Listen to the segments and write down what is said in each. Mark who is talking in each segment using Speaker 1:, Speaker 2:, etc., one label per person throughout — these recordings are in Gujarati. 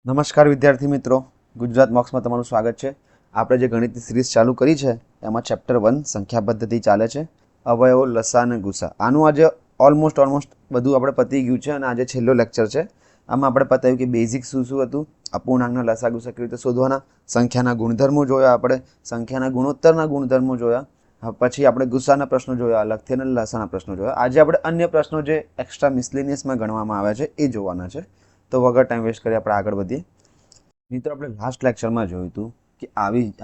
Speaker 1: નમસ્કાર વિદ્યાર્થી મિત્રો, ગુજરાત મોક્સમાં તમારું સ્વાગત છે. આપણે જે ગણિતની સિરીઝ ચાલુ કરી છે એમાં ચેપ્ટર 1 સંખ્યા પદ્ધતિ ચાલે છે. અવયવો, લસા અને ગુસા. આનું આજે ઓલમોસ્ટ બધું આપણે પતી ગયું છે અને આજે છેલ્લો લેક્ચર છે. આમાં આપણે પતાવ્યું કે બેઝિક શું હતું, અપૂર્ણાંકના લસા ગુસા કેવી રીતે શોધવાના, સંખ્યાના ગુણધર્મો જોયા, આપણે સંખ્યાના ગુણોત્તરના ગુણધર્મો જોયા, પછી આપણે ગુસાના પ્રશ્નો જોયા અલગથી અને લસાના પ્રશ્નો જોયા. આજે આપણે અન્ય પ્રશ્નો જે એક્સ્ટ્રા મિસલેનિયસમાં ગણવામાં આવ્યા છે એ જોવાના છે. તો વગર ટાઈમ વેસ્ટ કરી આપણે આગળ વધીએ. મિત્રો, આપણે લાસ્ટ લેક્ચરમાં જોયું હતું કે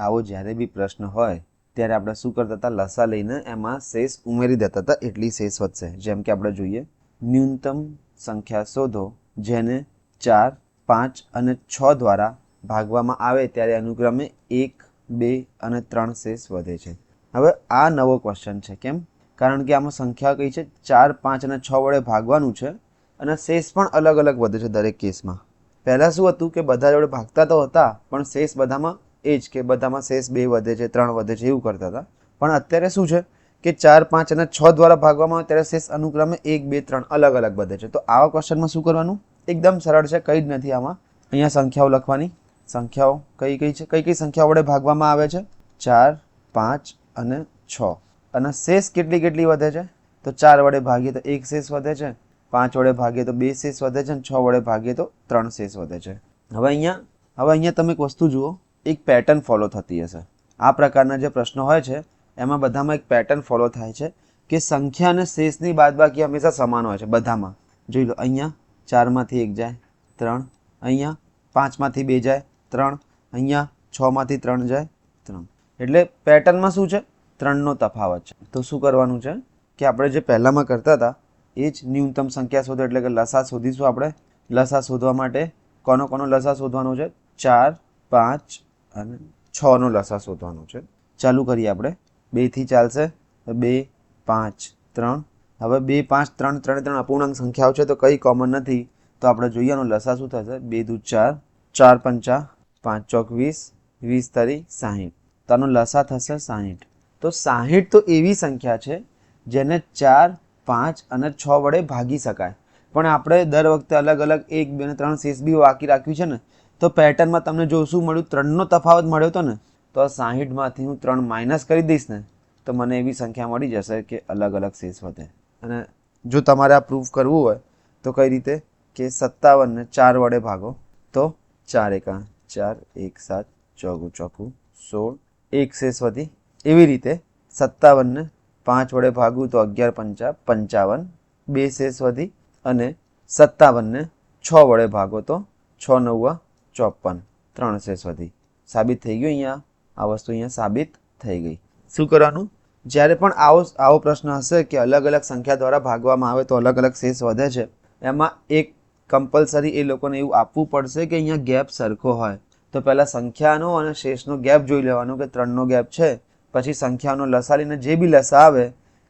Speaker 1: આવો જ્યારે બી પ્રશ્ન હોય ત્યારે આપણે શું કરતા હતા, લસા લઈને એમાં શેષ ઉમેરી દેતા હતા, એટલી શેષ વધશે. જેમ કે આપણે જોઈએ, ન્યૂનતમ સંખ્યા શોધો જેને 4, 5 અને 6 દ્વારા ભાગવામાં આવે ત્યારે અનુક્રમે 1, 2 અને 3 શેષ વધે છે. હવે આ નવો ક્વેશ્ચન છે. કેમ? કારણ કે આમાં સંખ્યા કઈ છે, 4, 5 અને 6 વડે ભાગવાનું છે અને શેષ પણ અલગ અલગ વધે છે દરેક કેસમાં. પહેલાં શું હતું કે બધા જોડે ભાગતા તો હતા પણ શેષ બધામાં એ જ કે બધામાં શેષ 2 વધે છે, 3 વધે છે, એવું કરતા હતા. પણ અત્યારે શું છે કે 4, 5 અને 6 દ્વારા ભાગવામાં આવે ત્યારે શેષ અનુક્રમે 1, 2, 3 અલગ અલગ વધે છે. તો આવા ક્વેશ્ચનમાં શું કરવાનું? એકદમ સરળ છે, કંઈ જ નથી આમાં. અહીંયા સંખ્યાઓ લખવાની. સંખ્યાઓ કઈ કઈ છે, કઈ કઈ સંખ્યાઓ વડે ભાગવામાં આવે છે? 4, 5 અને 6. અને શેષ કેટલી વધે છે? તો 4 વડે ભાગીએ તો 1 શેષ વધે છે, 5 વડે ભાગીએ તો 2 શેષ વધે છે અને 6 વડે ભાગીએ તો 3 શેષ વધે છે. હવે અહીંયા તમે એક વસ્તુ જુઓ, એક પેટર્ન ફોલો થતી હશે. આ પ્રકારના જે પ્રશ્નો હોય છે એમાં બધામાં એક પેટર્ન ફોલો થાય છે કે સંખ્યા અને શેષની બાદબાકી હંમેશા સમાન હોય છે બધામાં. જોઈ લો, અહીંયા 4માંથી 1 જાય 3, અહીંયા 5માંથી 2 જાય 3, અહીંયા 6માંથી 3 જાય 3. એટલે પેટર્નમાં શું છે? 3નો તફાવત છે. તો શું કરવાનું છે કે આપણે જે પહેલામાં કરતા હતા એ જ ન્યૂનતમ સંખ્યા શોધો એટલે કે લસા શોધીશું. આપણે લસા શોધવા માટે કોનો લસા શોધવાનો છે? 4, 5 અને 6નો લસા શોધવાનો છે. ચાલુ કરીએ આપણે. 2 થી ચાલશે, 2, 5, 3. હવે 2, 5, 3, 3 અપૂર્ણાંક સંખ્યાઓ છે તો કઈ કોમન નથી. તો આપણે જોઈએ આનો લસા શું થશે? 2 દુ 4, 4 પંચા 5 ચોક 20, 20 તરી 60. તો આનો લસા થશે 60. તો 60 તો એવી સંખ્યા છે જેને 4, 5 અને 6 વડે ભાગી શકાય. પણ આપણે દર વખતે અલગ અલગ 1, 2 અને 3 શેષ બી બાકી રાખ્યું છે ને, તો પેટર્નમાં તમને જો શું મળ્યું, 3નો તફાવત મળ્યો હતો ને, તો આ 60માંથી હું 3 માઇનસ કરી દઈશ ને તો મને એવી સંખ્યા મળી જશે કે અલગ અલગ શેષ વધે. અને જો તમારે આ પ્રૂફ કરવું હોય તો કઈ રીતે કે 57ને 4 વડે ભાગો તો 4 એકા 4, 1 7, 4 ચોકું 16, 1 શેષ વધી. એવી રીતે 57ને 5 વડે ભાગું તો 11 પંચા 55, 2 શેષ વધી. અને 57ને 6 વડે ભાગો તો 6 9 54, 3 શેષ વધી. સાબિત થઈ ગયું. અહીંયા આ વસ્તુ અહીંયા સાબિત થઈ ગઈ. શું કરવાનું? જ્યારે પણ આવો પ્રશ્ન હશે કે અલગ અલગ સંખ્યા દ્વારા ભાગવામાં આવે તો અલગ અલગ શેષ વધે છે, એમાં એક કમ્પલસરી એ લોકોને એવું આપવું પડશે કે અહીંયા ગેપ સરખો હોય. તો પહેલાં સંખ્યાનો અને શેષનો ગેપ જોઈ લેવાનો કે 3નો ગેપ છે, પછી સંખ્યાનો લસા લઈને જે બી લસા આવે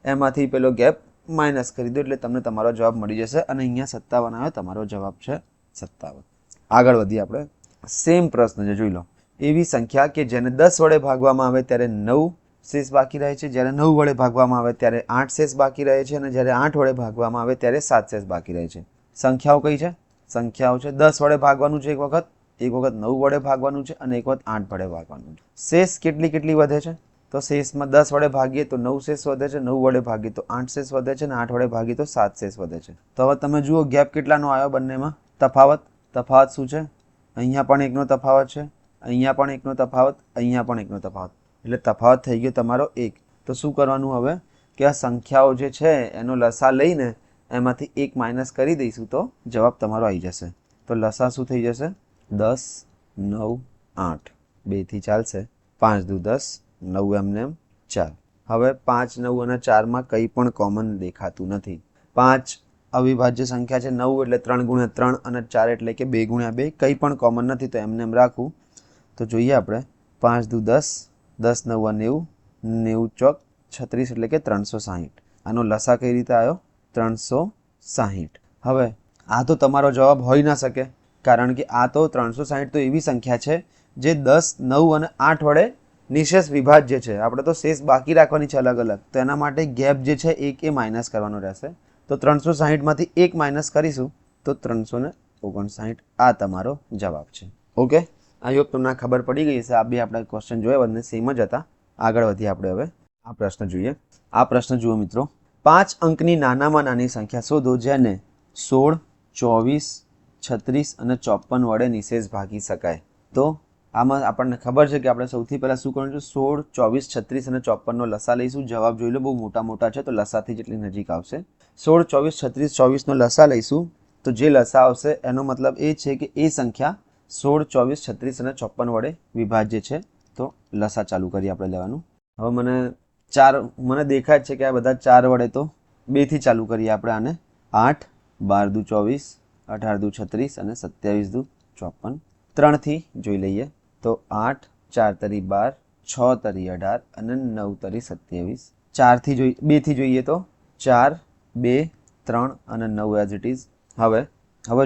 Speaker 1: એમાંથી પેલો ગેપ માઇનસ કરી દો એટલે તમને તમારો જવાબ મળી જશે. અને અહીંયા 57 આવે, તમારો જવાબ છે 57. આગળ વધીએ આપણે. સેમ પ્રશ્ન છે, જોઈ લો. એવી સંખ્યા કે જેને 10 વડે ભાગવામાં આવે ત્યારે 9 શેષ બાકી રહે છે, જ્યારે 9 વડે ભાગવામાં આવે ત્યારે 8 શેષ બાકી રહે છે અને જ્યારે 8 વડે ભાગવામાં આવે ત્યારે 7 શેષ બાકી રહે છે. સંખ્યાઓ કઈ છે? સંખ્યાઓ છે 10 વડે ભાગવાનું છે એક વખત 9 વડે ભાગવાનું છે અને એક વખત 8 વડે ભાગવાનું છે. શેષ કેટલી વધે છે? તો શેષમાં 10 વડે ભાગીએ તો 9 શેષ વધે છે, 9 વડે ભાગીએ તો 8 શેષ વધે છે અને 8 વડે ભાગીએ તો 7 શેષ વધે છે. તો હવે તમે જુઓ ગેપ કેટલાનો આવ્યો બંનેમાં તફાવત શું છે? અહીંયા પણ એકનો તફાવત છે, અહીંયા પણ એકનો તફાવત, અહીંયા પણ એકનો તફાવત. એટલે તફાવત થઈ ગયો તમારો 1. તો શું કરવાનું હવે કે આ સંખ્યાઓ જે છે એનો લસા લઈને એમાંથી 1 માઇનસ કરી દઈશું તો જવાબ તમારો આવી જશે. તો લસા શું થઈ જશે? 10, 9, 8. 2 થી ચાલશે, 5 દુ 10, 9 એમને 4. હવે 5, 9 અને 4માં કંઈ પણ કોમન દેખાતું નથી. 5 અવિભાજ્ય સંખ્યા છે, 9 એટલે 3 ગુણ્યા 3 અને 4 એટલે કે 2 ગુણ્યા 2, કંઈ પણ કોમન નથી. તો એમને રાખવું. તો જોઈએ આપણે 5 દુ 10, 10 9 90, 90 ચોક 36 એટલે કે 360. આનો લસા કઈ રીતે આવ્યો? 360. હવે આ તો તમારો જવાબ હોઈ ના શકે, કારણ કે આ તો 360 તો એવી સંખ્યા છે જે 10, 9 અને 8 વડે નિશેષ વિભાજ્ય છે. આપણે તો શેષ બાકી રાખવાની છે અલગ અલગ. તો એના માટે ગેપ જે છે 1 એ માઇનસ કરવાનો રહેશે. તો 360માંથી 1 માઇનસ કરીશું તો 319 59 આ તમારો જવાબ છે. ઓકે, આઈ હોપ તમને ખબર પડી ગઈ છે. આ બે આપણે ક્વેશ્ચન જોયા, બંને સેમ જ હતા. આગળ વધીએ આપણે હવે આ પ્રશ્ન જોઈએ. આ પ્રશ્ન જુઓ મિત્રો, 5 અંકની નાનામાં નાની સંખ્યા શોધો જેને 16, 24, 36 અને 54 વડે નિશેષ ભાગી શકાય. તો આમાં આપણને ખબર છે કે આપણે સૌથી પહેલાં શું કરવાનું છે, 16, 24, 36 અને 54નો લસા લઈશું. જવાબ જોઈ લો, બહુ મોટા મોટા છે તો લસાથી જેટલી નજીક આવશે. 16, 24, 36, 24નો લસા લઈશું તો જે લસા આવશે એનો મતલબ એ છે કે એ સંખ્યા 16, 24, 36 અને 54 વડે વિભાજ્ય છે. તો લસા ચાલુ કરીએ આપણે લેવાનું. હવે મને દેખાય છે કે આ બધા 4 વડે, તો 2થી ચાલુ કરીએ આપણે આને. 8, 12 દુ 24, 18 દુ 36 અને 27 દુ 54. 3થી જોઈ લઈએ તો 8, 4 તરી 12, 6 તરી 18 અને 9 તરી 27. 2થી જોઈએ તો 4, 2, 3 અને 9 એઝ ઇટ ઇઝ. હવે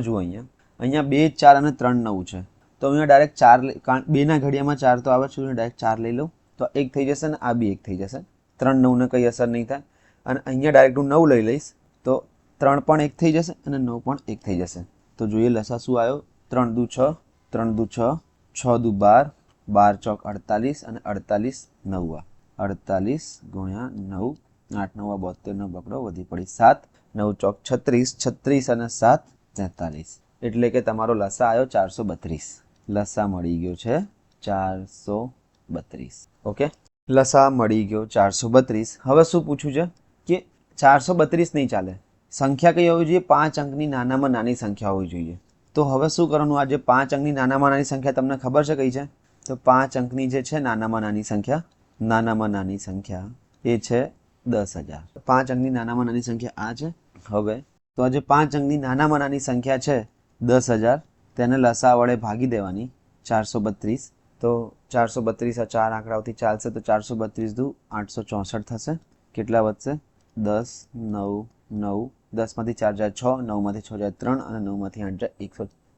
Speaker 1: જુઓ, અહીંયા 2, 4 અને 3, 9 છે. તો અહીંયા ડાયરેક્ટ 4, 2ના ઘડિયામાં 4 તો આવે છે, ડાયરેક્ટ 4 લઈ લઉં તો 1 થઈ જશે ને આ બી 1 થઈ જશે. 3, 9ને કંઈ અસર નહીં થાય. અને અહીંયા ડાયરેક્ટ હું 9 લઈ લઈશ તો 3 પણ 1 થઈ જશે અને 9 પણ 1 થઈ જશે. તો જોઈએ લસા શું આવ્યો. 3 દુ 6, 3 દુ 6, 6 દુ 12, 12 ચોક 48 અને 48 9. 48 ગુણ્યા 9, 8 9 72 પકડો, વધી પડી 7, 9 ચોક 36, 36 અને 7 43. એટલે કે તમારો લસા આવ્યો 432. લસા મળી ગયો છે 432. ઓકે, લસા મળી ગયો 432. હવે શું પૂછ્યું છે કે 432 નહીં ચાલે, સંખ્યા કઈ હોવી જોઈએ, 5 અંકની નાનામાં નાની સંખ્યા હોવી જોઈએ. તો હવે શું કરવાનું, આ જે 5 અંકની નાનામાં નાની સંખ્યા તમને ખબર છે કઈ છે, તો 5 અંકની જે છે નાનામાં નાની સંખ્યા એ છે 10,000. 5 અંકની નાનામાં નાની સંખ્યા આ છે. હવે તો આ જે 5 અંકની નાનામાં નાની સંખ્યા છે 10,000, તેને લસા વડે ભાગી દેવાની 432. તો 432 આ 4 આંકડાઓથી ચાલશે તો 432 દુ 864 થશે. કેટલા વધશે, 10, 9, 9, 10માંથી 4 જાય 6, 9માંથી 6 જાય 3 અને 9માંથી 8 જાય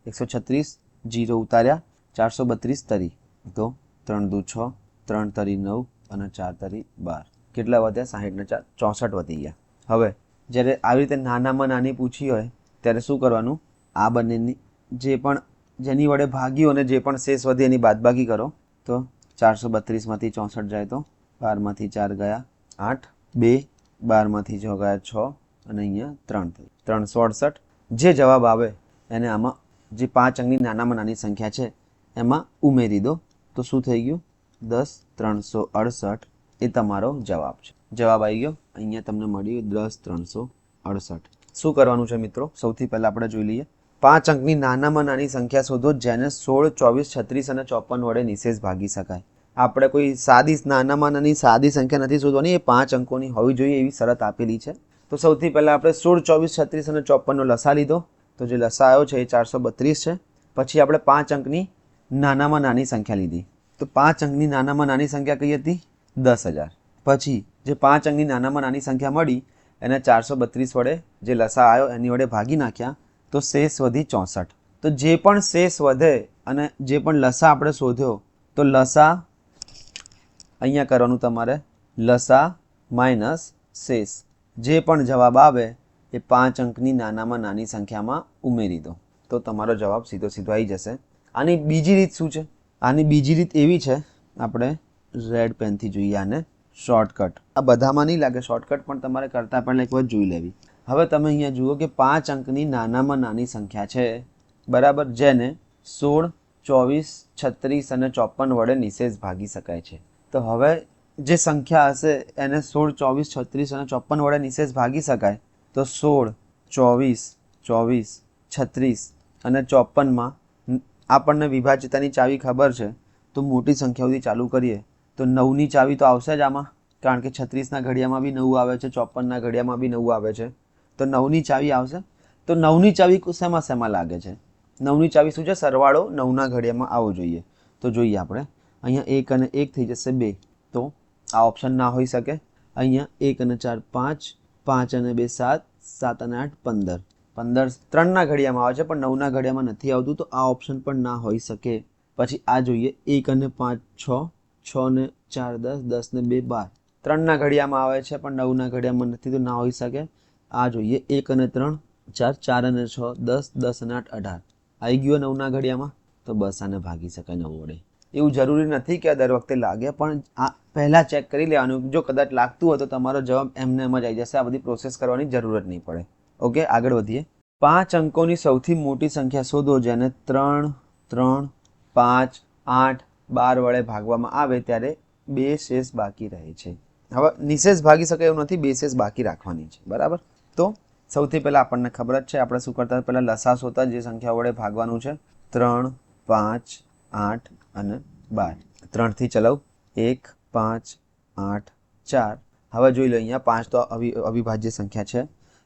Speaker 1: 136. 0 ઉતાર્યા, 432 તરી. તો 3 દુ 6, 3 તરી 9 અને 4 તરી 12. કેટલા વધ્યા, 60 ને 4 64 વધી ગયા. હવે જ્યારે આવી રીતે નાનામાં નાની પૂછી હોય ત્યારે શું કરવાનું, આ બંનેની જેની વડે ભાગ્યું અને જે પણ શેષ વધે એની બાદબાકી કરો. તો 432માંથી 64 જાય તો 12માંથી 4 ગયા 8, 2, 12માંથી 6 ગયા 6 અને અહીંયા 3 થઈ 368. જે જવાબ આવે એને આમાં જે 5 અંકની નાનામાં નાની સંખ્યા છે એમાં ઉમેરી દો. તો શું થઈ ગયું, 10,368 એ તમારો જવાબ છે. જવાબ આવી ગયો, અહીંયા તમને મળ્યું 10,368. શું કરવાનું છે મિત્રો, સૌથી પહેલાં આપણે જોઈ લઈએ. 5 અંકની નાનામાં નાની સંખ્યા શોધો જેને 16, 24, 36 અને 54 વડે નિશેષ ભાગી શકાય. આપણે કોઈ નાનામાં નાની સાદી સંખ્યા નથી શોધવાની, એ 5 અંકોની હોવી જોઈએ એવી શરત આપેલી છે. તો સૌથી પહેલાં આપણે 16, 24, 36 અને 54નો લસા લીધો. તો જે લસા આવ્યો છે એ 432 છે. પછી આપણે 5 અંકની નાનામાં નાની સંખ્યા લીધી. તો 5 અંકની નાનામાં નાની સંખ્યા કઈ હતી, 10,000. પછી જે 5 અંકની નાનામાં નાની સંખ્યા મળી એને 432 વડે જે લસા આવ્યો એની વડે ભાગી નાખ્યા તો શેષ વધી 64. તો જે પણ શેષ વધે અને જે પણ લસા આપણે શોધ્યો તો લસા અહીંયા કરવાનું તમારે, લસા માઇનસ શેષ. જે પણ જવાબ આવે એ 5 અંકની નાનામાં નાની સંખ્યામાં ઉમેરી દો તો તમારો જવાબ સીધો આવી જશે. આની બીજી રીત શું છે, આની બીજી રીત એવી છે, આપણે રેડ પેનથી જોઈએ આને, શોર્ટકટ. આ બધામાં નહીં લાગે શોર્ટકટ, પણ તમારે કરતાં પહેલાં એક વાર જોઈ લેવી. હવે તમે અહીંયા જુઓ કે 5 અંકની નાનામાં નાની સંખ્યા છે બરાબર, જેને 16, 24, 36 અને 54 વડે નિશેષ ભાગી શકાય છે. તો હવે જે સંખ્યા હશે એને 16, 24, 36 અને 54 વડે નિશેષ ભાગી શકાય. તો 16, 24, 24, 36 અને 54માં આપણને વિભાજ્યતાની ચાવી ખબર છે, તો મોટી સંખ્યાઓથી ચાલુ કરીએ તો 9ની ચાવી તો આવશે જ આમાં, કારણ કે 36ના ઘડિયામાં બી 9 આવે છે, 54ના ઘડિયામાં બી 9 આવે છે, તો 9ની ચાવી આવશે. તો 9ની ચાવી શેમાં લાગે છે, 9ની ચાવી શું છે, સરવાળો 9ના ઘડિયામાં આવવો જોઈએ. તો જોઈએ આપણે, અહીંયા 1 અને 1 થઈ જશે 2, તો આ ઓપ્શન ના હોઈ શકે. અહીંયા 1 અને 4 5, 5 અને 2 7, 7 અને 8 15, 15 3ના ઘડિયામાં આવે છે પણ 9ના ઘડિયામાં નથી આવતું, તો આ ઓપ્શન પણ ના હોઈ શકે. પછી આ જોઈએ, 1 અને 5 6, 6 ને 4 10, 10 ને 2 12, 3ના ઘડિયામાં આવે છે પણ 9ના ઘડિયામાં નથી, તો ના હોઈ શકે. આ જોઈએ, 1 અને 3 4, 4 અને 6 10, 10 અને 8 18, આવી ગયો 9ના ઘડિયામાં, તો બસ આને ભાગી શકાય 9 વડે. એવું જરૂરી નથી કે દર વખતે લાગે, પણ આ પહેલાં ચેક કરી લેવાનું. જો કદાચ લાગતું હોય તો તમારો જવાબ એમને એમ જ આવી જશે. આ બધી પ્રોસેસ કરવાની જરૂરત નહીં પડે. ઓકે, આગળ વધીએ. 5 અંકોની સૌથી મોટી સંખ્યા શોધો જેને 3, 3, 5, 8, 12 વડે ભાગવામાં આવે ત્યારે 2 શેષ બાકી રહે છે. હવે નિશેષ ભાગી શકાય એવું નથી, 2 શેષ બાકી રાખવાની છે. બરાબર. તો સૌથી પહેલાં આપણને ખબર જ છે, આપણે શું કરતા પહેલાં લસા શોધતા, જે સંખ્યા વડે ભાગવાનું છે. 3, 5, 8 અને 12. 3થી ચલાવ. 1, 5, 8, 4. હવે જોઈ લો, અહીંયા 5 તો અવિભાજ્ય સંખ્યા છે.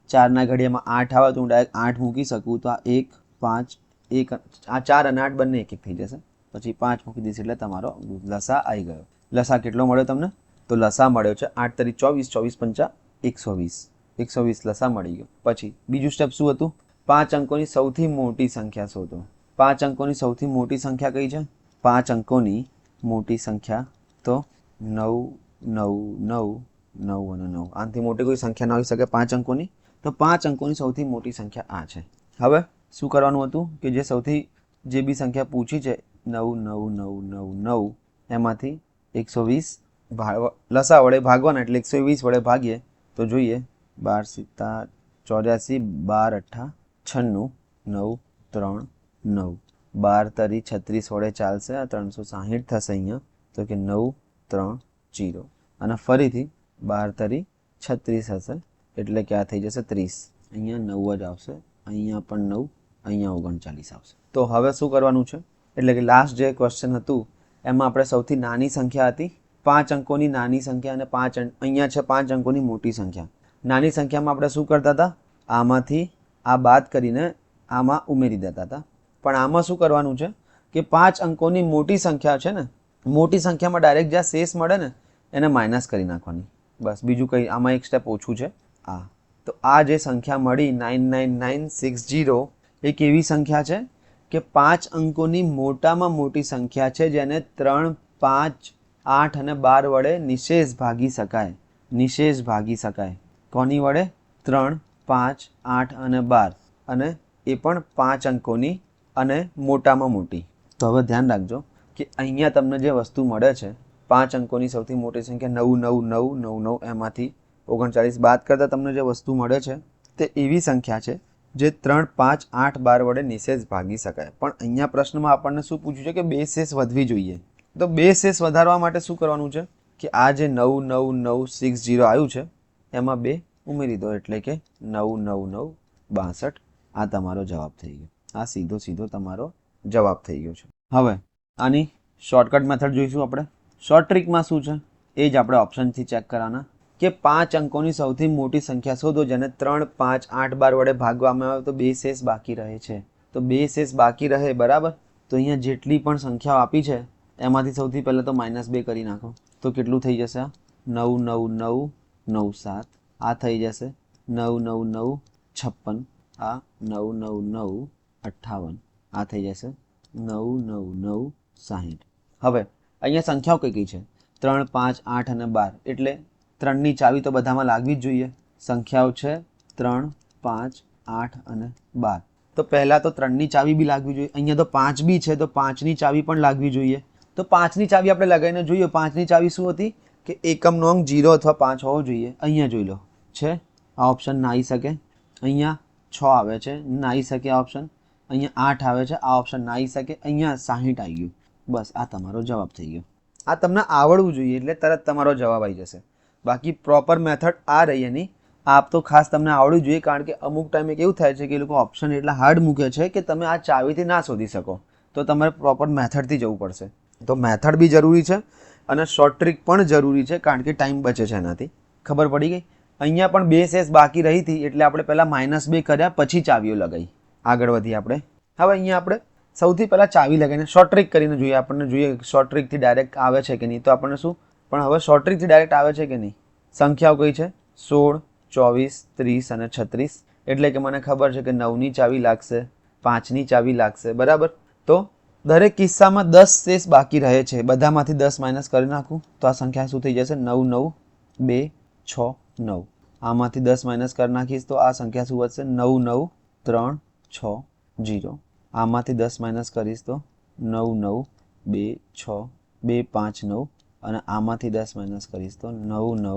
Speaker 1: 4ના ઘડિયામાં 8 આવે તો હું ડાયરેક્ટ 8 મૂકી શકું. તો આ 1, 5, 1, આ 4 અને 8 બંને 1 1 થઈ જશે. પછી 5 મૂકી દઈશ એટલે તમારો લસા આવી ગયો. લસા કેટલો મળ્યો તમને? તો લસા મળ્યો છે 8 તરી 24, 24 5 120. 120 લસા મળી ગયો. પછી બીજું સ્ટેપ શું હતું? 5 અંકોની સૌથી મોટી સંખ્યા શોધો. 5 અંકોની સૌથી મોટી સંખ્યા કઈ છે? 5 અંકોની મોટી સંખ્યા તો 9, 9, 9, 9 અને 9. આનાથી મોટી કોઈ સંખ્યા ના હોઈ શકે 5 અંકોની. તો 5 અંકોની સૌથી મોટી સંખ્યા આ છે. હવે શું કરવાનું હતું કે જે બી સંખ્યા પૂછી છે 9, 9, 9, 9, 9, એમાંથી 120 લસા વડે ભાગવાના, એટલે 120 વડે ભાગીએ તો જોઈએ 12 7 84, 12 8 96, 9 3 9, 12 તરી 36 વડે ચાલશે. આ 360 થશે અહીંયા. તો કે 9 3 0 અને ફરીથી 12 તરી 36 હશે, એટલે કે આ થઈ જશે 30. અહીંયા 9 જ આવશે, અહીંયા પણ 9, અહીંયા 39 આવશે. તો હવે શું કરવાનું છે? એટલે કે લાસ્ટ જે ક્વેશ્ચન હતું એમાં આપણે સૌથી નાની સંખ્યા હતી 5 અંકોની નાની સંખ્યા, અને 5 અહીંયા છે 5 અંકોની મોટી સંખ્યા. નાની સંખ્યામાં આપણે શું કરતા હતા? આમાંથી આ બાદ કરીને આમાં ઉમેરી દેતા હતા. પણ આમાં શું કરવાનું છે કે 5 અંકોની મોટી સંખ્યા છે ને, મોટી સંખ્યામાં ડાયરેક્ટ જ્યાં શેષ મળે ને એને માઇનસ કરી નાખવાની. બસ, બીજું કંઈ આમાં એક સ્ટેપ ઓછું છે. તો આ જે સંખ્યા મળી 99960 એ કેવી સંખ્યા છે કે 5 અંકોની મોટામાં મોટી સંખ્યા છે, જેને 3, 5, 8 અને 12 વડે નિશેષ ભાગી શકાય. નિશેષ ભાગી શકાય કોની વડે? 3, 5, 8 અને 12, અને એ પણ 5 અંકોની અને મોટામાં મોટી. તો હવે ધ્યાન રાખજો કે અહીંયા તમને જે વસ્તુ મળે છે 5 અંકોની સૌથી મોટી સંખ્યા 9, 9, 9, 9, 9, એમાંથી 39 બાદ કરતાં તમને જે વસ્તુ મળે છે તે એવી સંખ્યા છે જે 3, 5, 8, 12 વડે નિશેષ ભાગી શકાય. પણ અહીંયા પ્રશ્નમાં આપણને શું પૂછ્યું છે કે 2 શેષ વધવી જોઈએ. તો 2 શેષ વધારવા માટે શું કરવાનું છે કે આ જે 9, 9, 9, 60 આવ્યું છે એમાં 2 ઉમેરી દો, એટલે કે 9, 9, 9, 62. આ તમારો જવાબ થઈ ગયો. આ સીધો તમારો જવાબ થઈ ગયો છે. હવે આની શોર્ટકટ મેથડ જોઈશું આપણે. શોર્ટ ટ્રિકમાં શું છે એ જ આપણે ઓપ્શનથી ચેક કરવાના કે 5 અંકોની સૌથી મોટી સંખ્યા શોધો જેને 3, 5, 8, 12 વડે ભાગવામાં આવે તો 2 શેષ બાકી રહે છે. તો 2 શેષ બાકી રહે, બરાબર. તો અહીંયા જેટલી પણ સંખ્યાઓ આપી છે એમાંથી સૌથી પહેલાં તો -2 કરી નાખો. તો કેટલું થઈ જશે? આ 9, 9, 9, 9, 7. આ થઈ જશે 9, 9, 9, 56. આ 9, 9, 9, 58. આ થઈ જશે 9, 9, 9, 60. હવે અહીંયા સંખ્યાઓ કઈ કઈ છે? 3, 5, 8 અને 12. એટલે 3ની ચાવી તો બધામાં લાગવી જ જોઈએ. સંખ્યાઓ છે 3, 5, 8 અને 12. તો પહેલાં તો 3ની ચાવી બી લાગવી જોઈએ. અહીંયા તો 5 બી છે, તો 5ની ચાવી પણ લાગવી જોઈએ. તો 5ની ચાવી આપણે લગાવીને જોઈએ. 5ની ચાવી શું હતી કે એકમનો અંક 0 અથવા 5 હોવો જોઈએ. અહીંયા જોઈ લો છે, આ ઓપ્શન ના આવી શકે. અહીંયા 6 આવે છે, ના આવી શકે આ ઓપ્શન. અહીંયા 8 આવે છે, આ ઓપ્શન ના આવી શકે. અહીંયા 60 આવી ગયું. બસ, આ તમારો જવાબ થઈ ગયો. આ તમને આવડવું જોઈએ એટલે તરત તમારો જવાબ આવી જશે. બાકી પ્રોપર મેથડ આ રહી એની. આપ તો ખાસ તમને આવડવું જોઈએ, કારણ કે અમુક ટાઈમે કેવું થાય છે કે એ લોકો ઓપ્શન એટલા હાર્ડ મૂકે છે કે તમે આ ચાવીથી ના શોધી શકો. તો તમારે પ્રોપર મેથડથી જવું પડશે. તો મેથડ બી જરૂરી છે અને શોર્ટ ટ્રિક પણ જરૂરી છે, કારણ કે ટાઈમ બચે છે એનાથી. ખબર પડી ગઈ? અહીંયા પણ 2 શેષ બાકી રહી હતી એટલે આપણે પહેલાં -2 કર્યા, પછી ચાવીઓ લગાવી. આગળ વધીએ આપણે. હવે અહીંયા આપણે સૌથી પહેલાં ચાવી લગાવીને શોર્ટ ટ્રિક કરીને જોઈએ. આપણને જોઈએ શોર્ટ ટ્રિકથી ડાયરેક્ટ આવે છે કે નહીં. તો આપણને શું, પણ હવે શોર્ટ ટ્રિકથી ડાયરેક્ટ આવે છે કે નહીં. સંખ્યાઓ કઈ છે? 16, 24, 30 અને 36. એટલે કે મને ખબર છે કે 9ની ચાવી લાગશે, 5ની ચાવી લાગશે, બરાબર. તો દરેક કિસ્સામાં 10 શેષ બાકી રહે છે. બધામાંથી 10 માઇનસ કરી નાખું તો આ સંખ્યા શું થઈ જશે? 9, 9, 2, 6, 9. આમાંથી 10 માઇનસ કરી નાખીશ તો આ સંખ્યા શું વધશે? 9, 9, 3, 6, 0. આમાંથી 10 માઇનસ કરીશ તો 9 9 2 6 2 5 9 અને આમાંથી 10 માઇનસ કરીશ તો 9 9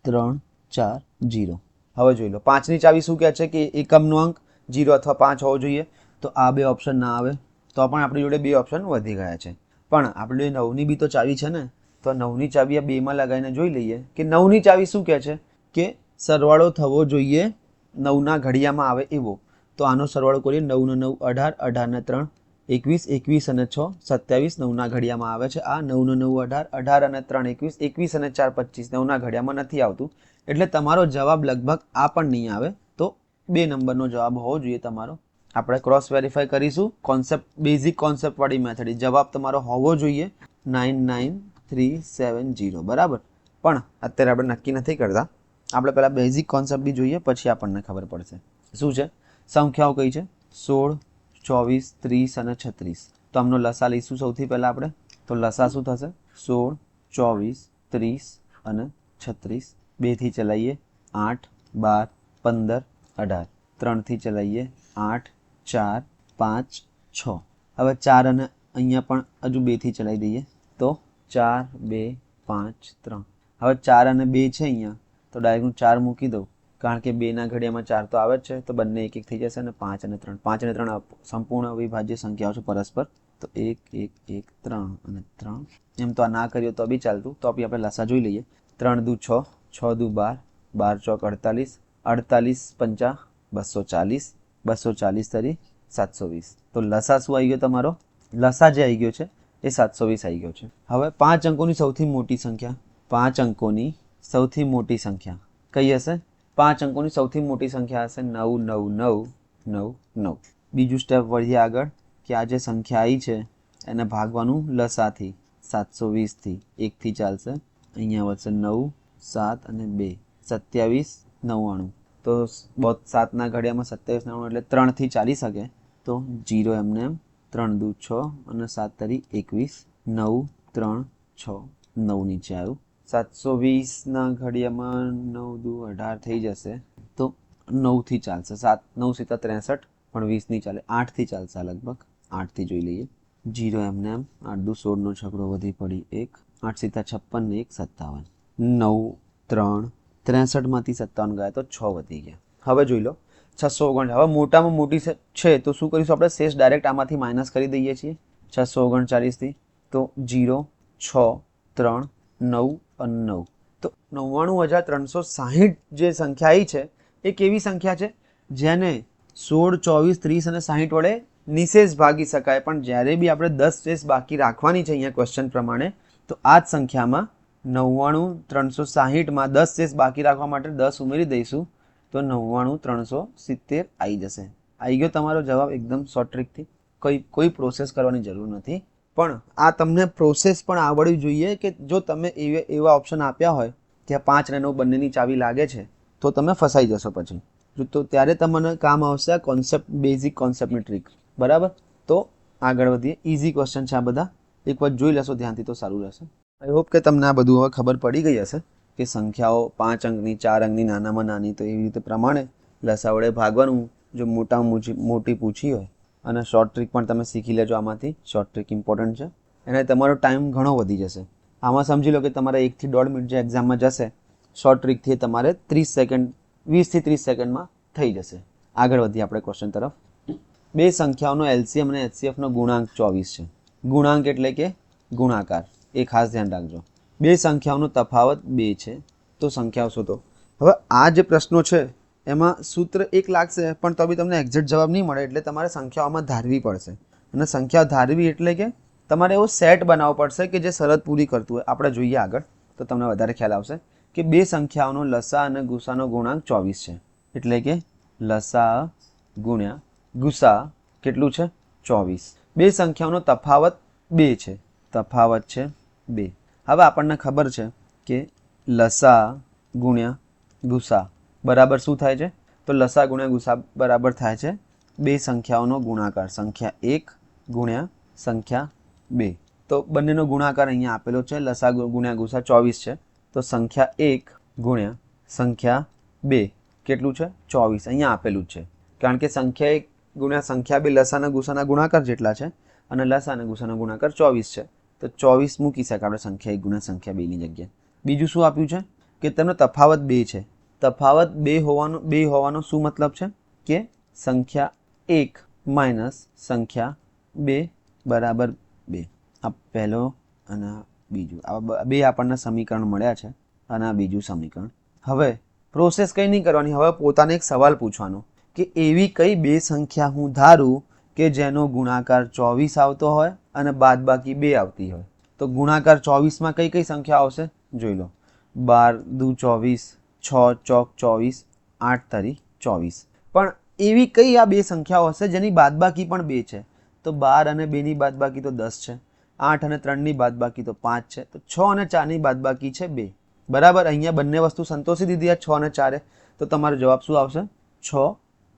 Speaker 1: 3 4 0. હવે જોઈ લો 5ની ચાવી શું કહે છે કે એકમનો અંક 0 અથવા 5 હોવો જોઈએ. તો આ બે ઓપ્શન ના આવે તો પણ આપણી જોડે બે ઓપ્શન વધી ગયા છે. પણ આપણી જોડે 9ની બી તો ચાવી છે ને, તો 9ની ચાવી આ બેમાં લગાવીને જોઈ લઈએ કે 9ની ચાવી શું કહે છે કે સરવાળો થવો જોઈએ 9ના ઘડિયામાં આવે એવો. તો આનો સરવાળો કરીએ 9 ને 9 18, 18 ને 3 21, 21 અને 6 27 9ના ઘડિયામાં આવે છે. આ 9 ને 9 18, 18 અને 3 21, 21 અને 4 25 9ના ઘડિયામાં નથી આવતું. એટલે તમારો જવાબ લગભગ આ પણ નહીં આવે. તો 2 નંબરનો જવાબ હોવો જોઈએ તમારો. આપણે ક્રોસ વેરીફાઈ કરીશું કોન્સેપ્ટ, બેઝિક કોન્સેપ્ટ વાળી મેથડ. જવાબ તમારો હોવો જોઈએ 99370. બરાબર. પણ અત્યારે આપણે નક્કી નથી કરતા. આપણે પહેલાં બેઝિક કોન્સેપ્ટ બી જોઈએ, પછી આપણને ખબર પડશે શું છે. સંખ્યાઓ કઈ છે? 16, 24, 30 અને 36. તો આમનો લસા લઈશું સૌથી પહેલાં આપણે. તો લસા શું થશે? 16, 24, 30 અને 36. 2થી ચલાવીએ 8, 12, 15, 18. 3થી ચલાવીએ 8, 4, 5, 6. હવે 4 અને અહીંયા પણ હજુ 2થી ચલાવી દઈએ તો 4, 2, 5, 3. હવે 4 અને 2 છે અહીંયા, તો ડાયરેક્ટ હું 4 મૂકી દઉં, કારણ કે 2ના ઘડિયામાં 4 તો આવે જ છે. તો બંને 1 1 થઈ જશે અને 5 અને 3. 5 અને 3 સંપૂર્ણ અવિભાજ્ય સંખ્યાઓ છે પરસ્પર. તો 1, 1, 1, 3 અને 3. એમ તો આ ના કર્યો તો બી ચાલતું. તો બી આપણે લસા જોઈ લઈએ. 3 દુ 6, 6 દુ 12, 12 ચોક 48, 48 પંચા 240, 240 તરી 720. તો લસા શું આવી ગયો તમારો? લસા જે આવી ગયો છે એ 720 આવી ગયો છે. હવે 5 અંકોની સૌથી મોટી સંખ્યા, 5 અંકોની સૌથી મોટી સંખ્યા કઈ હશે? 5 અંકોની સૌથી મોટી સંખ્યા હશે 99999. બીજું સ્ટેપ વધીએ આગળ કે આ જે સંખ્યા આવી છે એને ભાગવાનું લસાથી. 720થી 1થી ચાલશે, અહીંયા વધશે 9, 7 અને 2, 27, 99. તો 7ના ઘડિયામાં 27, 99 એટલે 3થી ચાલી શકે. તો 0 એમને 3 દુ 6 અને 7 તરી 21, 9, 3, 6, 9 નીચે આવ્યું. 720ના ઘડિયામાં 9 દુ 18 થઈ જશે. તો 9થી ચાલશે. 7, 9 સીતા 63, પણ 20 નહીં ચાલે. 8થી ચાલશે લગભગ. 8થી જોઈ લઈએ. 0 એમને 8 દુ 16નો છકડો વધી પડી 1, 8 સીતા 56 ને 1, 57. 9, 3, 63માંથી 57 ગયા તો 6 વધી ગયા. હવે જોઈ લો 639. હવે મોટામાં મોટી છે તો શું કરીશું આપણે? શેષ ડાયરેક્ટ આમાંથી માઇનસ કરી દઈએ છીએ 639થી. તો 0, 6, 3, 9 અને 9. તો 99360 જે સંખ્યા આવી છે એ કેવી સંખ્યા છે? જેને 16, 24, 30 અને 60 વડે નિશેષ ભાગી શકાય. પણ જ્યારે બી આપણે 10 શેષ બાકી રાખવાની છે અહીંયા ક્વેશ્ચન પ્રમાણે, તો આ જ સંખ્યામાં 99360માં 10 શેષ બાકી રાખવા માટે 10 ઉમેરી દઈશું તો 99370 આવી જશે. આવી ગયો તમારો જવાબ એકદમ શોર્ટ ટ્રીકથી. કોઈ પ્રોસેસ કરવાની જરૂર નથી. પણ આ તમને પ્રોસેસ પણ આવડવી જોઈએ કે જો તમે એવા ઓપ્શન આપ્યા હોય કે 5 અને 9 બંનેની ચાવી લાગે છે તો તમે ફસાઈ જશો પછી. તો ત્યારે તમને કામ આવશે આ કોન્સેપ્ટ, બેઝિક કોન્સેપ્ટની ટ્રીક. બરાબર. તો આગળ વધીએ. ઇઝી ક્વેશ્ચન છે આ બધા. એક વાર જોઈ લેશો ધ્યાનથી તો સારું રહેશે. આઈ હોપ કે તમને આ બધું હવે ખબર પડી ગઈ હશે કે સંખ્યાઓ 5 અંકની, 4 અંકની, નાનામાં નાની, તો એવી રીતે પ્રમાણે લસા વડે ભાગવાનું જો મોટી પૂછી હોય. અને શોર્ટ ટ્રીક પણ તમે શીખી લેજો આમાંથી. શોર્ટ ટ્રીક ઇમ્પોર્ટન્ટ છે. એને તમારો ટાઈમ ઘણો વધી જશે. આમાં સમજી લો કે તમારે 1 થી 1.5 મિનિટ જે એક્ઝામમાં જશે, શોર્ટ ટ્રીકથી તમારે 30 સેકન્ડ, 20 થી 30 સેકન્ડમાં થઈ જશે. આગળ વધીએ આપણે ક્વેશ્ચન તરફ. બે સંખ્યાઓનો એલસીએમ અને એચસીએફનો ગુણાંક 24 છે. ગુણાંક એટલે કે ગુણાકાર, એ ખાસ ધ્યાન રાખજો. બે સંખ્યાઓનો તફાવત 2 છે, તો સંખ્યાઓ શોધો. હવે આ જે પ્રશ્નો છે એમાં સૂત્ર એક લાગશે પણ તો બી તમને એક્ઝેક્ટ જવાબ નહીં મળે. એટલે તમારે સંખ્યાઓમાં ધારવી પડશે. અને સંખ્યાઓ ધારવી એટલે કે તમારે એવો સેટ બનાવવો પડશે કે જે શરત પૂરી કરતું હોય. આપણે જોઈએ આગળ તો તમને વધારે ખ્યાલ આવશે કે બે સંખ્યાઓનો લસા અને ગુસાનો ગુણાંક 24 છે. એટલે કે લસા ગુણ્યા ગુસા કેટલું છે? 24. બે સંખ્યાઓનો તફાવત 2 છે. તફાવત છે 2. હવે આપણને ખબર છે કે લસા ગુણ્યા ગુસા બરાબર શું થાય છે? તો લસા ગુણ્યા ગુસા બરાબર થાય છે બે સંખ્યાઓનો ગુણાકાર. સંખ્યા 1 ગુણ્યા સંખ્યા 2. તો બંનેનો ગુણાકાર અહીંયા આપેલો છે. લસા ગુણ્યા ગુસા 24 છે. તો સંખ્યા 1 ગુણ્યા સંખ્યા 2 કેટલું છે? 24. અહીંયા આપેલું જ છે. કારણ કે સંખ્યા 1 ગુણ્યા સંખ્યા 2 લસા અને ગુસાના ગુણાકાર જેટલા છે અને લસા અને ગુસાનો ગુણાકાર 24 છે. તો 24 મૂકી શકાય આપણે સંખ્યા 1 ગુણ્યા સંખ્યા 2 ની જગ્યાએ. બીજું શું આપ્યું છે કે તેમનો તફાવત 2 છે. તફાવત 2 હોવાનો શું મતલબ છે કે સંખ્યા 1 માઇનસ સંખ્યા 2 બરાબર 2. આ પહેલો અને બીજું, આ બે આપણને સમીકરણ મળ્યા છે અને આ બીજું સમીકરણ. હવે પ્રોસેસ કંઈ નહીં કરવાની. હવે પોતાને એક સવાલ પૂછવાનો કે એવી કઈ બે સંખ્યા હું ધારું કે જેનો ગુણાકાર 24 આવતો હોય અને બાદબાકી 2 આવતી હોય. તો ગુણાકાર 24માં કઈ કઈ સંખ્યા આવશે જોઈ લો. 12 દુ 24, 6 ચોક 24, 8 તરી 24. પણ એવી કઈ આ બે સંખ્યાઓ હશે જેની બાદબાકી પણ 2 છે. તો 12 અને 2 ની બાદબાકી તો 10 છે, 8 અને 3 ની બાદબાકી તો 5 છે, તો 6 અને 4 ની બાદબાકી છે 2. બરાબર, અહીંયા બંને વસ્તુ સંતોષી દીધી આ 6 અને 4. તો તમારો જવાબ શું આવશે? 6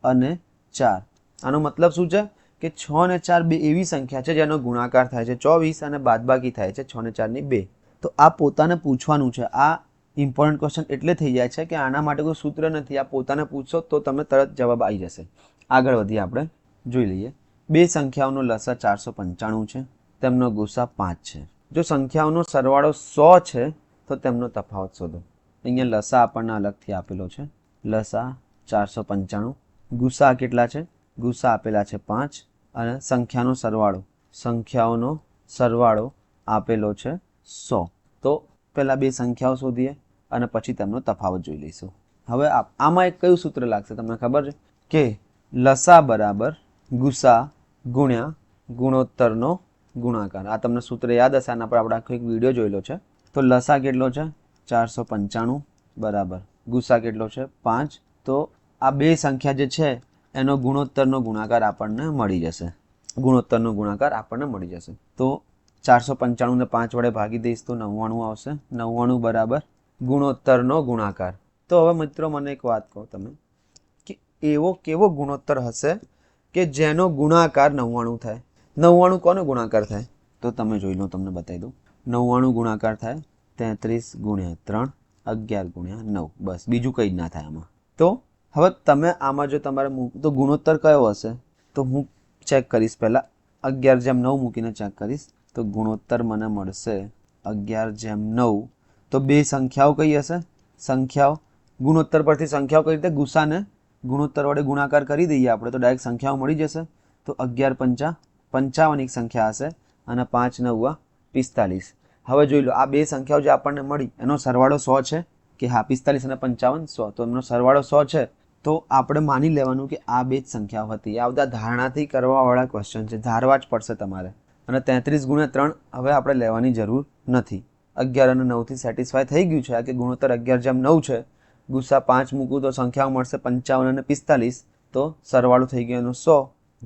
Speaker 1: અને 4. આનો મતલબ શું છે કે 6 અને 4 બે એવી સંખ્યા છે જેનો ગુણાકાર થાય છે 24 અને બાદબાકી થાય છે 6 અને 4 ની 2. તો આ પોતાને પૂછવાનું છે. આ ઇમ્પોર્ટન્ટ ક્વેશ્ચન એટલે થઈ જાય છે કે આના માટે કોઈ સૂત્ર નથી. આ પોતાને પૂછશો તો તમને તરત જવાબ આવી જશે. આગળ વધીએ, આપણે જોઈ લઈએ. બે સંખ્યાઓનો લસા 495 છે, તેમનો ગુસા 5 છે. જો સંખ્યાઓનો સરવાળો 100 છે તો તેમનો તફાવત શોધો. અહીંયા લસા આપણને અલગથી આપેલો છે, લસા 495. ગુસા કેટલા છે? ગુસા આપેલા છે 5 અને સંખ્યાઓનો સરવાળો આપેલો છે 100. તો પહેલા બે સંખ્યાઓ શોધીએ અને પછી તેમનો તફાવત જોઈ લઈશું. હવે આમાં એક કયું સૂત્ર લાગશે તમને ખબર છે કે લસા બરાબર ગુસા ગુણ્યા ગુણોત્તરનો ગુણાકાર. આ તમને સૂત્ર યાદ હશે, આના પર આપણે આખો એક વિડીયો જોયેલો છે. તો લસા કેટલો છે? 495 બરાબર ગુસા કેટલો છે? 5. તો આ બે સંખ્યા જે છે એનો ગુણોત્તરનો ગુણાકાર આપણને મળી જશે. તો 495 ને 5 વડે ભાગી દઈશ તો 99 આવશે. 99 બરાબર ગુણોત્તરનો ગુણાકાર. તો હવે મિત્રો મને એક વાત કહો તમે કે એવો કેવો ગુણોત્તર હશે કે જેનો ગુણાકાર 99 થાય? 99 કોનો ગુણાકાર થાય? તો તમે જોઈ લો, તમને બતાવી દઉં. 99 ગુણાકાર થાય 33 ગુણ્યા 3, 11 ગુણ્યા 9. બસ, બીજું કંઈ જ ના થાય આમાં. તો હવે તમે આમાં જો તમારે તો ગુણોત્તર કયો હશે? તો હું ચેક કરીશ પહેલાં. 11/9 મૂકીને ચેક કરીશ તો ગુણોત્તર મને મળશે 11/9. તો બે સંખ્યાઓ કઈ હશે? સંખ્યાઓ ગુણોત્તર પરથી સંખ્યાઓ કઈ રીતે? ગુસાને ગુણોત્તર વડે ગુણાકાર કરી દઈએ આપણે તો ડાયરેક્ટ સંખ્યાઓ મળી જશે. તો 11×5 = 55 એક સંખ્યા હશે અને 5×9 = 45. હવે જોઈ લો, આ બે સંખ્યાઓ જે આપણને મળી એનો સરવાળો 100 છે કે હા? 45 અને 55 100. તો એમનો સરવાળો 100 છે. તો આપણે માની લેવાનું કે આ બે જ સંખ્યાઓ હતી. આ બધા ધારણાથી કરવાવાળા ક્વેશ્ચન છે, ધારવા જ પડશે તમારે. અને 33 ગુણ્યા 3 હવે આપણે લેવાની જરૂર નથી. 11 અને 9થી સેટિસ્ફાય થઈ ગયું છે આ કે ગુણોત્તર 11/9 છે. ગુસા 5 મૂકું તો સંખ્યાઓ મળશે 55 અને 45. તો સરવાળો થઈ ગયો એનો 100.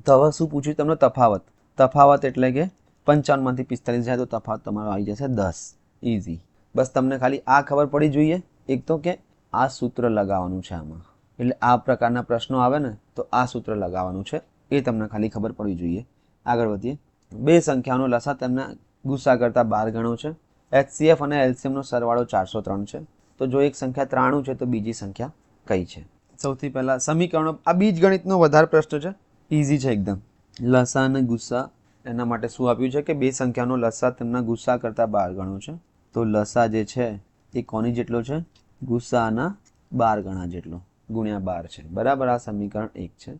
Speaker 1: તો હવે શું પૂછ્યું? તમને તફાવત. તફાવત એટલે કે 55માંથી 45 જાય તો તફાવત તમારો આવી જશે 10. ઇઝી. બસ તમને ખાલી આ ખબર પડી જોઈએ એક તો કે આ સૂત્ર લગાવવાનું છે આમાં. એટલે આ પ્રકારના પ્રશ્નો આવે ને તો આ સૂત્ર લગાવવાનું છે, એ તમને ખાલી ખબર પડવી જોઈએ. આગળ વધીએ. બે સંખ્યાઓનો લસા તેમના ગુસા કરતાં 12 ગણો છે. HCF અને LCMનો સરવાળો 403 છે. તો જો એક સંખ્યા 93 છે તો બીજી સંખ્યા કઈ છે? સૌથી પહેલાં સમીકરણો. આ બીજગણિતનો વધારે પ્રશ્ન છે, ઇઝી છે એકદમ. લસા અને ગુસા એના માટે શું આપ્યું છે કે બે સંખ્યાનો લસા તેમના ગુસા કરતાં 12 ગણો છે. તો લસા જે છે એ કોની જેટલો છે? ગુસાના 12 ગણા જેટલો, ગુણ્યા 12 છે. બરાબર, આ સમીકરણ 1 છે.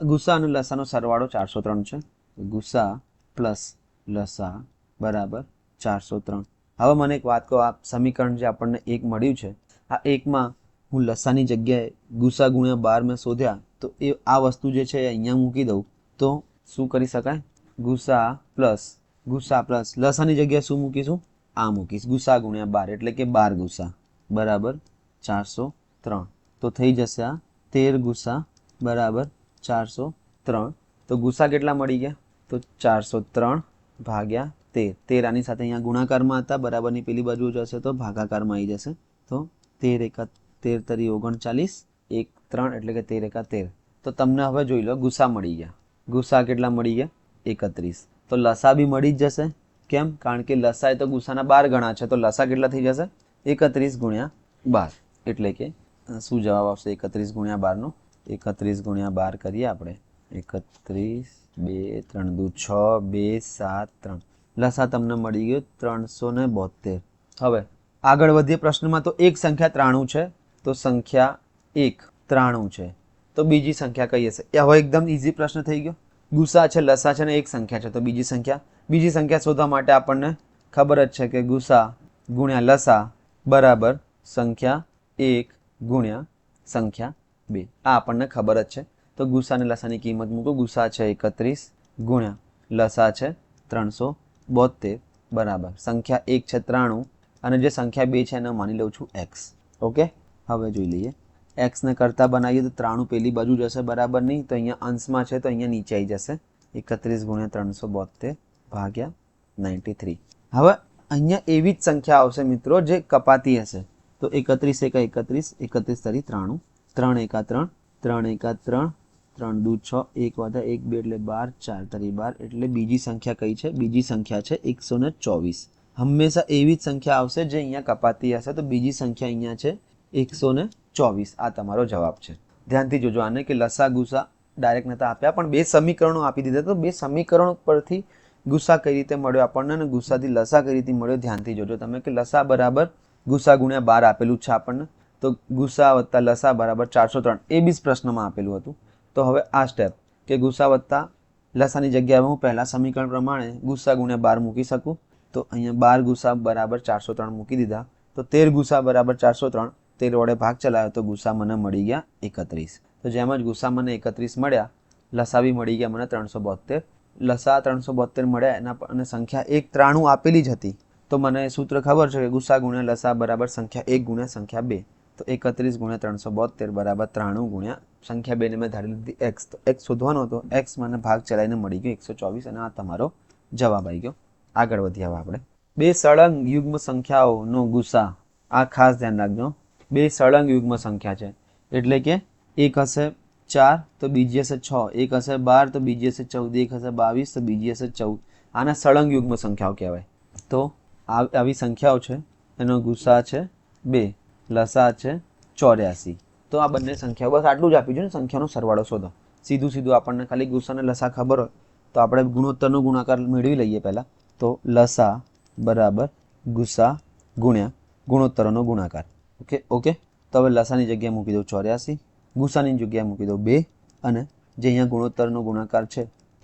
Speaker 1: ગુસા અને લસાનો સરવાળો 403 છે. ગુસા પ્લસ લસા બરાબર 403. હવે મને એક વાત કહો, આ સમીકરણ જે આપણને 1 મળ્યું છે, આ 1માં હું લસાની જગ્યાએ ગુસા ગુણ્યા 12 મેં શોધ્યા તો એ આ વસ્તુ જે છે એ અહીંયા મૂકી દઉં તો શું કરી શકાય? ગુસા પ્લસ લસાની જગ્યાએ શું મૂકીશું? આ મૂકીશ, ગુસા ગુણ્યા 12 એટલે કે 12 ગુસા બરાબર 403. તો થઈ જશે આ 13 ગુસા બરાબર 403. તો ગુસા કેટલા મળી ગયા? તો 403 ભાગ્યા 13. 13 આની સાથે અહીંયા ગુણાકારમાં હતા, બરાબરની પેલી બાજુ જશે તો ભાગાકારમાં આવી જશે. તો 13 તરી 39, 1 3 એટલે કે 13 એકા 13. તો તમને હવે જોઈ લો ગુસા મળી ગયા. ગુસા કેટલા મળી ગયા? 31. તો લસા બી મળી જ જશે. કેમ? કારણ કે લસા એ તો ગુસાના 12 ગણા છે. તો લસા કેટલા થઈ જશે? 31 ગુણ્યા 12. એટલે કે શું જવાબ આવશે 31 ગુણ્યા 12 નો? 31 ગુણ્યા 12 કરીએ આપણે 31 2 3 દુ 6 2 7 3 લસા તમને મળી ગયો 372. હવે આગળ વધીએ પ્રશ્નમાં. તો એક સંખ્યા 93 છે, તો સંખ્યા 1 93 છે, તો બીજી સંખ્યા કઈ હશે? એ હવે એકદમ ઈઝી પ્રશ્ન થઈ ગયો. ગુસા છે, લસા છે ને એક સંખ્યા છે, તો બીજી સંખ્યા શોધવા માટે આપણને ખબર જ છે કે ગુસા ગુણ્યા લસા બરાબર સંખ્યા 1 ગુણ્યા સંખ્યા 2. આ આપણને ખબર જ છે. તો ગુસા અને લસાની કિંમત મૂકો. ગુસા છે 31 ગુણ્યા લસા છે 372 બરાબર સંખ્યા 1 છે 93 અને જે સંખ્યા 2 છે એને માની લઉં છું x. ઓકે, હવે જોઈ લઈએ. x ને કરતા બનાવીએ તો 93 પેલી બાજુ જશે, બરાબર નહીં? તો અહીંયા અંશમાં છે તો અહીંયા નીચે આવી જશે. 31 ગુણ્યા 372 ભાગ્યા 93. હવે અહીંયા એવી જ સંખ્યા આવશે મિત્રો જે કપાતી હશે. તો 31 એકા 31, 31 તરી 93, 3 એકા 3, 3 એકા 3, 3 દુ 6, 1 વધે 1 2 એટલે 12, 4 તરી 12 એટલે બીજી સંખ્યા કઈ છે? બીજી સંખ્યા છે 124. હંમેશા એવી જ સંખ્યા આવશે જે અહીંયા કપાતી હશે. તો બીજી સંખ્યા અહીંયા છે 124. આ તમારો જવાબ છે. ધ્યાનથી જોજો આને કે લસા ગુસા ડાયરેક્ટ નતા આપ્યા પણ બે સમીકરણો આપી દીધા. તો બે સમીકરણો પરથી ગુસા કઈ રીતે મળ્યો આપણને અને ગુસાથી લસા કઈ રીતે મળ્યો ધ્યાનથી જોજો તમે કે લસા બરાબર ગુસા ગુણ્યા 12 આપેલું છે આપણને. તો ગુસા વત્તા લસા બરાબર 403 એ બી પ્રશ્નમાં આપેલું હતું. તો હવે આ સ્ટેપ કે ગુસા વત્તા લસાની જગ્યાએ હું પહેલા સમીકરણ પ્રમાણે ગુસા ગુણ્યા 12 મૂકી શકું. તો અહીંયા 12 ગુસા બરાબર 403 મૂકી દીધા. તો 13 ગુસા બરાબર 403, 13 વડે ભાગ ચલાવ્યો તો ગુસા મને મળી ગયા 31. તો જેમ જ ગુસા મને 31 મળ્યા, લસા બી મળી ગયા મને 372. લસા 372 મળ્યા એના અને સંખ્યા 193 આપેલી જ હતી. તો મને સૂત્ર ખબર છે કે ગુસા ગુણ્યા લસા બરાબર સંખ્યા 1 ગુણ્યા સંખ્યા 2. તો 31 ગુણ્યા 372 બરાબર 93 ગુણ્યા સંખ્યા 2 ને મેં ધારી લીધી x. તો x શોધવાનો હતો. x મને ભાગ ચલાવીને મળી ગયો 124 અને આ તમારો જવાબ આવી ગયો. આગળ વધીએ હવે આપણે. બે સળંગ યુગ્મ સંખ્યાઓનો ગુસા. આ ખાસ ધ્યાન રાખજો. બે સળંગ યુગ્મ સંખ્યા છે એટલે કે એક હશે 4 તો બીજી હશે 6, એક હશે 12 તો બીજી હશે 14, એક હશે 22 તો બીજી હશે 14. આના સળંગ યુગ્મ સંખ્યાઓ કહેવાય. તો આવી સંખ્યાઓ છે, એનો ગુસા છે 2, લસા છે 84. તો આ બંને સંખ્યાઓ બસ આટલું જ આપ્યું છે ને, સંખ્યાનો સરવાળો શોધો. સીધું આપણને ખાલી ગુસા અને લસા ખબર હોય તો આપણે ગુણોત્તરનો ગુણાકાર મેળવી લઈએ પહેલા. તો લસા બરાબર ગુસા ગુણ્યા ગુણોત્તરોનો ગુણાકાર. ઓકે. તો હવે લસાની જગ્યાએ મૂકી દઉં 84, ગુસાની જગ્યાએ મૂકી દઉં 2 અને જે અહીંયા ગુણોત્તરનો ગુણાકાર છે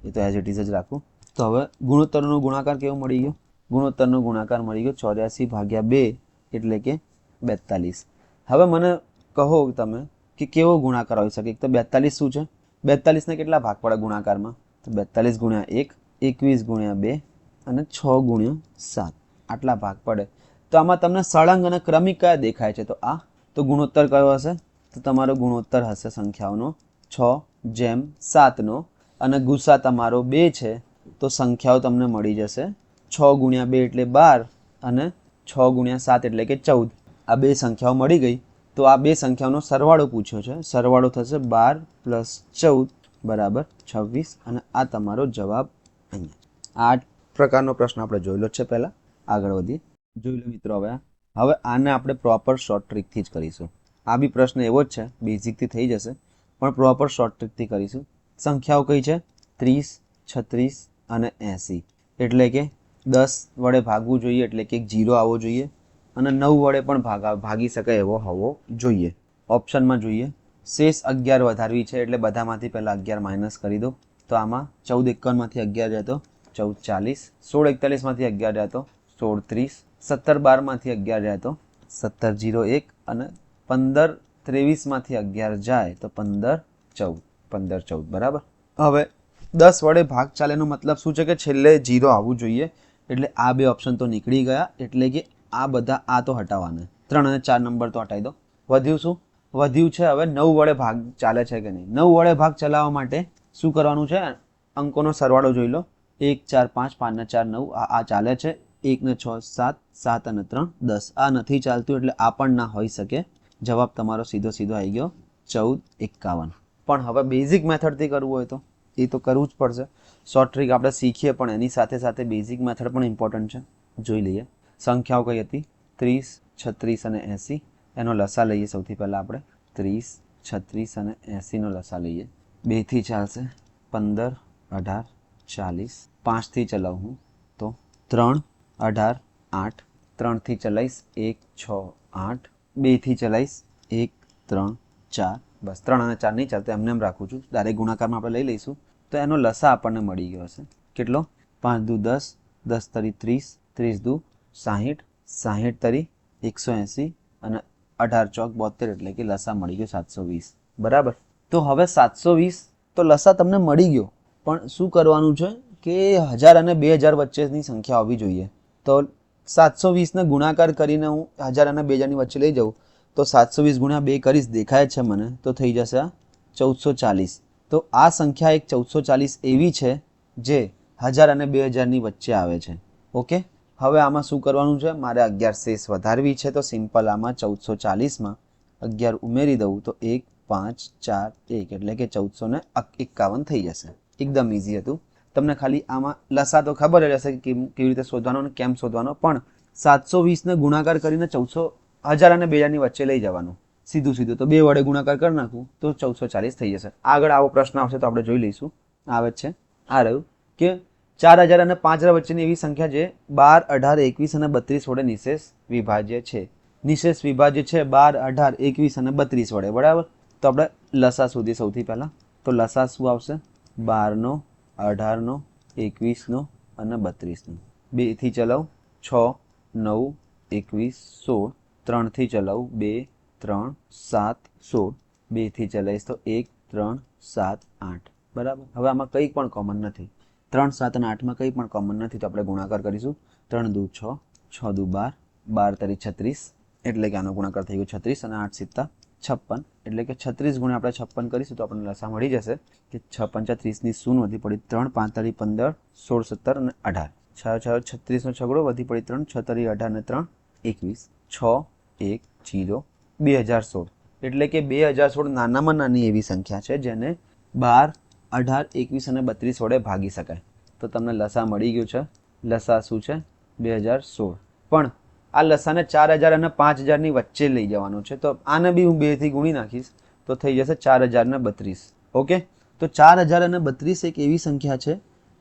Speaker 1: એ તો એઝ ઇટ ઇઝ જ રાખું. તો હવે ગુણોત્તરનો ગુણાકાર કેવો મળી ગયો? ગુણોત્તરનો ગુણાકાર મળી ગયો 84 ભાગ્યા 2 એટલે કે 42. હવે મને કહો તમે કે કેવો ગુણાકાર હોઈ શકે? એક તો 42 શું છે? 42 ને કેટલા ભાગ પડે ગુણાકારમાં? તો 42 ગુણ્યા 1, 21 ગુણ્યા 2 અને 6 ગુણ્યા 7 આટલા ભાગ પડે. તો આમાં તમને સળંગ અને ક્રમિક કયા દેખાય છે? તો આ. તો ગુણોત્તર કયો હશે? તો તમારો ગુણોત્તર હશે સંખ્યાઓનો 6:7 અને ગુસા તમારો 2 છે. તો સંખ્યાઓ તમને મળી જશે 6 ગુણ્યા 2 એટલે 12 અને 6 ગુણ્યા 7 એટલે કે 14. આ બે સંખ્યાઓ મળી ગઈ. તો આ બે સંખ્યાઓનો સરવાળો પૂછ્યો છે. સરવાળો થશે 12 + 14 બરાબર 26 અને આ તમારો જવાબ અહીંયા. આ પ્રકારનો પ્રશ્ન આપણે જોયેલો છે પહેલા. આગળ વધીએ. જોઈ લો મિત્રો. હવે આને આપણે પ્રોપર શોર્ટ ટ્રીકથી જ કરીશું. આ બી પ્રશ્ન એવો જ છે, બેઝિકથી થઈ જશે પણ પ્રોપર શોર્ટ ટ્રીકથી કરીશું. સંખ્યાઓ કઈ છે? 30, 36 અને 80. એટલે કે 10 વડે ભાગવું જોઈએ એટલે કે 0 આવવો જોઈએ અને 9 વડે પણ ભાગી શકાય એવો હોવો જોઈએ. ઓપ્શનમાં જોઈએ. શેષ 11 વધારવી છે એટલે બધામાંથી પહેલાં 11 માઇનસ કરી દો. તો આમાં 14 51માંથી 11 જાય તો 14 40, 16 41માંથી 11 જાય તો 16 30, 17 12માંથી 11 જાય તો 17 01 અને 15 23માંથી 11 જાય તો 15 14 બરાબર. હવે 10 વડે ભાગ ચાલે એનો મતલબ શું છે કે છેલ્લે 0 આવવું જોઈએ. એટલે આ બે ઓપ્શન તો નીકળી ગયા. એટલે કે આ બધા આ તો હટાવવાના. 3 અને 4 નંબર તો હટાવી દો. વધ્યું શું? વધ્યું છે હવે 9 વડે ભાગ ચાલે છે કે નહીં. 9 વડે ભાગ ચલાવવા માટે શું કરવાનું છે? અંકોનો સરવાળો જોઈ લો. 1 4 5 5 ને 4 9 આ ચાલે છે. 1 ને 6 7, 7 અને 3 10. આ નથી ચાલતું એટલે આ પણ ના હોઈ શકે. જવાબ તમારો સીધો આવી ગયો 14 51. પણ હવે બેઝિક મેથડથી કરવું હોય તો એ તો કરવું જ પડશે. શોર્ટ ટ્રીક આપણે શીખીએ પણ એની સાથે સાથે બેઝિક મેથડ પણ ઇમ્પોર્ટન્ટ છે. જોઈ લઈએ. સંખ્યાઓ કઈ હતી? 30, 36 અને 80. એનો લસા લઈએ સૌથી પહેલાં આપણે. 30, 36 અને 80નો લસા લઈએ. 2થી ચાલશે. 15, 18, 40, 5થી ચલાવું હું તો 3, 18, 8, 3થી ચલાવીશ 1, 6, 8, 2થી ચલાવીશ 1, 3, 4, બસ 3 અને 4 નહીં ચાલતો, એમને એમ રાખું છું. ડાયરેક્ટ ગુણાકારમાં આપણે લઈ લઈશું તો એનો લસા આપણને મળી ગયો હશે. કેટલો? 5 દુ 10, 10 તરી 30, 30 દુ 60, 60 તરી 180 અને 18 ચોક 72, એટલે કે લસા મળી ગયો 720. બરાબર. તો હવે 720 તો લસા તમને મળી ગયો, પણ શું કરવાનું છે કે 1000 અને 2000 વચ્ચેની સંખ્યા હોવી જોઈએ. તો 720ને ગુણાકાર કરીને હું 1000 અને 2000ની વચ્ચે લઈ જાઉં તો 720 ગુણ્યા 2 કરીશ, દેખાય છે મને, તો થઈ જશે 1440. તો આ સંખ્યા એક 1440 એવી છે જે 1000 અને 2000ની વચ્ચે આવે છે. ઓકે. હવે આમાં શું કરવાનું છે? મારે 11 શેષ વધારવી છે, તો સિમ્પલ આમાં 1440માં 11 ઉમેરી દઉં તો 1, 5, 4, 1 એટલે કે 1451 થઈ જશે. એકદમ ઇઝી હતું. તમને ખાલી આમાં લસા તો ખબર જ હશે કે કેવી રીતે શોધવાનો અને કેમ શોધવાનો, પણ 720ને ગુણાકાર કરીને 1000 અને 2000ની વચ્ચે લઈ જવાનું સીધું સીધું. તો 2 વડે ગુણાકાર કરી નાખું તો 1440 થઈ જશે. આગળ આવો પ્રશ્ન આવશે તો આપણે જોઈ લઈશું. આવે છે આ રહ્યું કે 4000 અને 5000 વચ્ચેની એવી સંખ્યા જે 12, 18, 21 અને 32 વડે નિશેષ વિભાજ્ય છે. નિશેષ વિભાજ્ય છે 12, 18, 21 અને 32 વડે. બરાબર. તો આપણે લસા શોધીએ સૌથી પહેલાં. તો લસા શું આવશે? 12નો, 18નો, 21નો અને 32નો. 2થી ચલાવું 6, 9, 21, 16. 3થી ચલાવું 2, 3, 7, 16. 2થી ચલાવીશ તો 1, 3, 7, 8. બરાબર. હવે આમાં કંઈ પણ કોમન નથી. 3, 7 અને 8માં કંઈ પણ કોમન નથી, તો આપણે ગુણાકાર કરીશું. 3 દુ 6, 6 દુ 12, 12 તરી 36, એટલે કે આનો ગુણાકાર થઈ ગયો 36 અને 8 સિત્તા 56, એટલે કે 36 ગુણ્યા આપણે 56 કરીશું તો આપણને લસા મળી જશે કે 6 5 30ની શૂન વધી પડી 3, 5 તરી 15, 16, 17 અને 18. 6 6 36નો છગડો વધી પડી 3, 6 તરી 18 અને 3 21, 6, 1, 0, 2016. એટલે કે 2016 નાનામાં નાની એવી સંખ્યા છે જેને 12, 18, 21 અને 32 વડે ભાગી શકાય. તો તમને લસા મળી ગયું છે. લસા શું છે? 2016. પણ આ લસાને 4000 અને 5000ની વચ્ચે લઈ જવાનું છે, તો આને બી હું 2થી ગુણી નાખીશ તો થઈ જશે 4032. ઓકે. તો 4032 એક એવી સંખ્યા છે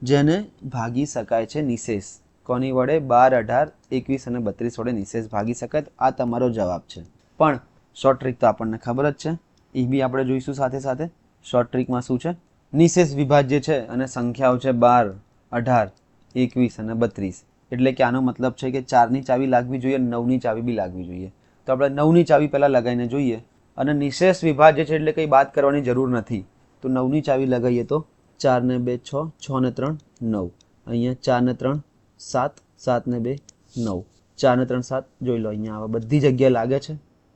Speaker 1: જેને ભાગી શકાય છે નિશેષ. કોની વડે? 12, 18, 21 અને 32 વડે નિશેષ ભાગી શકાય. આ તમારો જવાબ છે. પણ શોર્ટ ટ્રીક તો આપણને ખબર જ છે, એ બી આપણે જોઈશું સાથે સાથે. શોર્ટ ટ્રીકમાં શું છે? નિશેષ વિભાજ્ય છે અને સંખ્યાઓ છે 12, 18, 21 અને 32. એટલે કે આનો મતલબ છે કે 4ની ચાવી લાગવી જોઈએ, 9ની ચાવી બી લાગવી જોઈએ. તો આપણે 9ની ચાવી પહેલાં લગાવીને જોઈએ. અને નિશેષ વિભાજ્ય છે એટલે કંઈ બાદ કરવાની જરૂર નથી. તો 9ની ચાવી લગાવીએ તો 4 ને 2 6, 6 ને 3 9. અહીંયા 4 ને 3 7, 7 ને 2 9, 4 ને 3 7. જોઈ લો અહીંયા આવા બધી જગ્યાએ લાગે છે.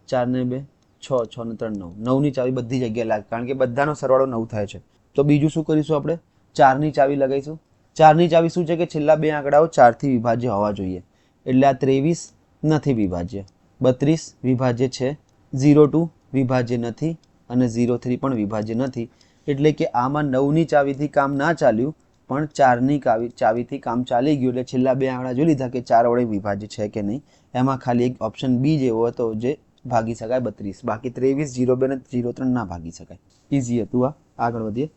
Speaker 1: 4 ને 2 6, 6 ને 3 9. 9ની ચાવી બધી જગ્યાએ લાગે, કારણ કે બધાનો સરવાળો 9 થાય છે. તો બીજું શું કરીશું આપણે? 4ની ચાવી લગાવીશું. 4ની ચાવી શું છે કે છેલ્લા બે આંકડાઓ 4થી વિભાજ્ય હોવા જોઈએ. એટલે આ 23 નથી વિભાજ્ય, 32 વિભાજ્ય છે, 02 વિભાજ્ય નથી અને 03 પણ વિભાજ્ય નથી. એટલે કે આમાં 9ની ચાવીથી કામ ના ચાલ્યું, પણ 4ની ચાવીથી કામ ચાલી ગયું. એટલે છેલ્લા બે આંકડા જોઈ લીધા કે 4 વડે વિભાજ્ય છે કે નહીં. એમાં ખાલી એક ઓપ્શન બી જેવો હતો જે ભાગી શકાય 32. બાકી 23, 02 અને 03 ના ભાગી શકાય. ઇઝી હતું આ. આગળ વધીએ.